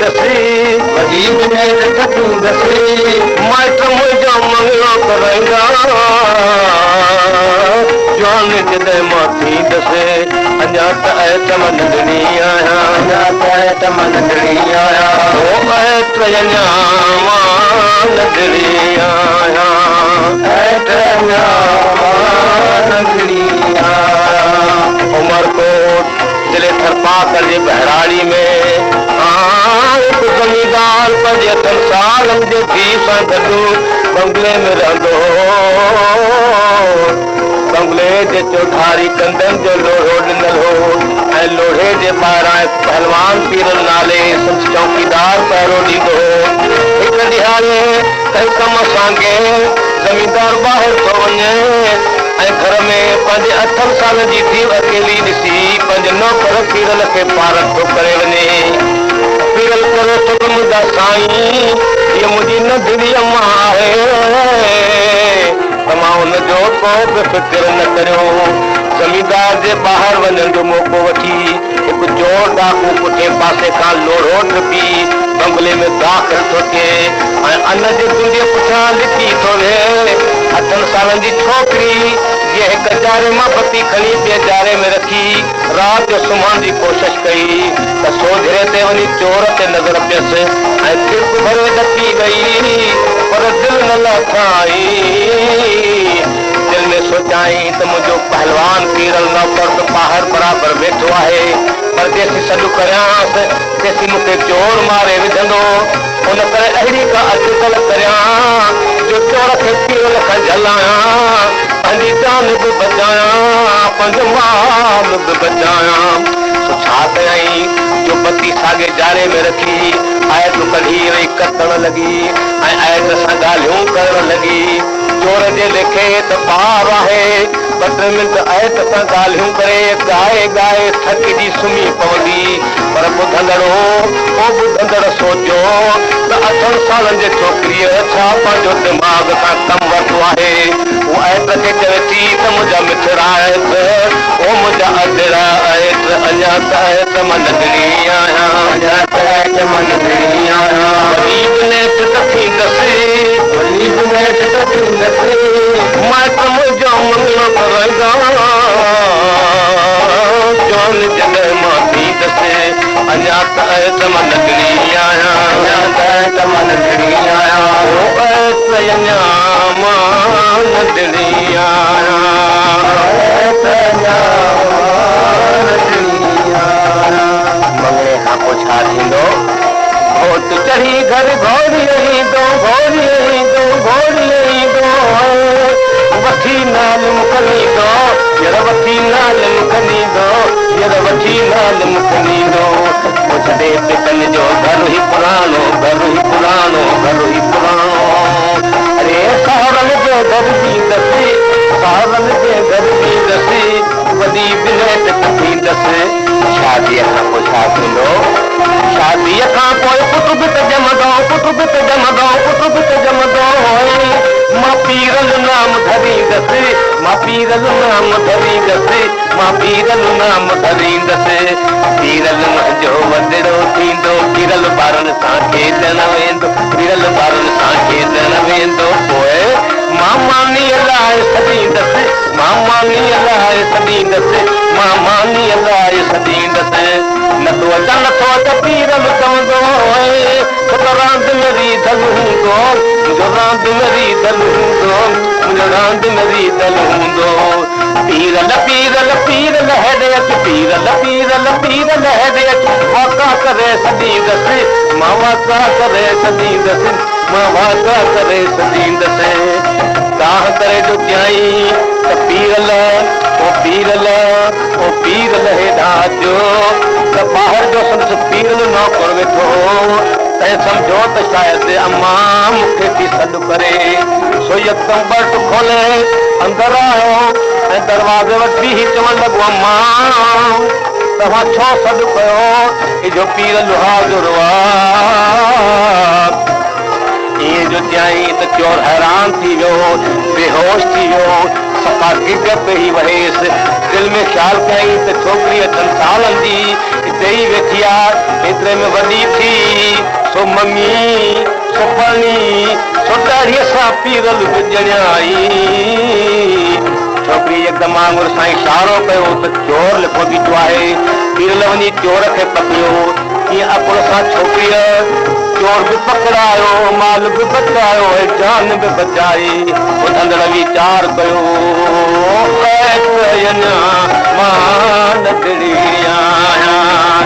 दसी वॾी बिनेट थकींदसि माइट मुंहिंजो मंगलो कराईंदा जवान जॾहिं मां थींदसि अञा त ऐटम नंढड़ी आहियां अञा त ऐटम नंढड़ी आहियां ऐट अञा मां नंढड़ी आहियां ऐट अञा नंढड़ी आहियां उमरकोट जिले थरपाकर जी बहराड़ी में हिकु ज़मींदार 75 सालनि जे थी सां गॾु बंगले में रहंदो बंगले जे चौधारी कंदनि जो लोढ़ो ॾिनल हो ऐं लोढ़े जे ॿाहिरां पहलवान पीरल नाले चौकीदार पहिरो ॾींदो हो हिकु ॾिहाड़े कंहिं कम सां ज़मींदार ॿाहिरि थो वञे ऐं घर में पंहिंजे 8 साल जी धीउ अकेली ॾिसी पंहिंजे नौकर पीरल खे पारक थो करे वञे पीरल करे थो मुंहिंजा साईं हीअ मुंहिंजी नंढड़ी अम्मा आहे त मां हुनजो को बि फिक्र न करियो ज़मींदार जे ॿाहिरि वञण जो मौक़ो वठी हिकु चोर डाकू पुठे पासे खां लोढ़ो टिपी बंगले में दाख़िल थो थिए ऐं अन जे तुंहिंजे पुठियां लिकी थो वेहे 8 सालनि जी छोकिरी जीअं हिकु जारे मां बत्ती खणी ॿिए जारे में रखी राति जो सुम्हण जी कोशिशि कई त सोझरे ते वञी चोर ते नज़र पियसि ऐं तिर्क भरे ॾकी गई पर दिलि न लथाई दिल में सोचाई त मुंहिंजो पहलवान पीरल नौकर त ॿाहिरि बराबरि वेठो आहे परदेसी सॾु करियांसि तेसी मूंखे चोर मारे विझंदो उन करे अहिड़ी का अटकल करियां जो चोर खे पीरल खां झलायां पंहिंजी जान बि बचायां पंहिंजो माल बि बचायां छा कयई जो बत्ती साॻे जारे में रखी आयत कढी वई कतण लॻी ऐं आयत सां ॻाल्हियूं करण लॻी चोर जे लेखे त ॿार आहे 2 मिंट आयत सां ॻाल्हियूं करे ॻाए ॻाए थकिजी सुम्ही पवंदी पर ॿुधंदड़ सोचियो त 8 सालनि जे छोकिरीअ छा पंहिंजो दिमाग़ सां कमु वरितो आहे उहा आयत खे चवे थी त मुंहिंजा मिठड़ा आयत ओ मुंहिंजा अजड़ा आयत अञा त आयत मां नंढड़ी आहियां अञा त आयत मां नंढड़ी आहियां वॾी बिनेट थींदसि वॾी बिनेट थींदसि माइट मुंहिंजो मंगलो कराईंदा जवान जॾहिं मां थींदसि अञा त आयत मां नंढड़ी आहियां अञा त आयत मां नंढड़ी आहियां ऐत अञा मां नंढड़ी आहियां ऐत अञा मंगले खां पोइ छा थींदो घोट चढ़ी घर घोड़ी ईंदो वठी नाल मुकनींदो यर वठी नाल मुकनींदो यर वठी नाल मुकनींदो पुछदे पितन जो घर ही पुराणो अरे सावरन जे घर थींदसि वॾी बिनेट थींदसि शादीअ खां पोइ छा थींदो शादीअ खां पोइ पुट बि त ॼमंदो मां पीरल नाम धरींदसि पीरल मुंहिंजो वॾड़ो थींदो पीरल ॿारनि सां खेॾण वेंदो पोइ मां मानीअ लाइ सॾींदसि न तो अचा पीरल चवंदो रांद में रीधल हूंदो मुंहिंजो रांद में रीधल हूंदो पीरल हेॾे अच पीरल हेॾे अच वाका करे सॾींदसि मां वाका करे सॾींदसि काह करे जो चयई त पीरल हेॾा अचो त ॿाहिरि जो संदसि पीरल नौकर वेठो तंहिं सम्झो त शायदि अम्मा मूंखे थी सॾु करे सो यकदम बर्ट खोले अंदरि आयो ऐं दरवाज़े वटि बीही चवणु लॻो अम्मा तव्हां छो सॾु कयो इहो पीरल हाज़ुर इएं जो चयई त चोर हैरान थी वियो बेहोश थी वियो सफ़ा गिग पे ही वहेस दिल में ख्याल कई त छोकरी 10 सालन जी हिते ई वेठी आहे एतिरे में वॾी थी सो मङी सो पढ़ी सो ॾाढीअ सां पीरल विझणाई छोकरी एकदम आंगुर सां इशारो कयो त चोर लिखो बीठो आहे पीरल वञी चोर खे पकड़ियो कीअं अकुल सां छोकरीअ चोर भी पकड़ायो माल भी बचायो जान भी बचाई ॿुधंदड़ वीचार कयो मान आहियां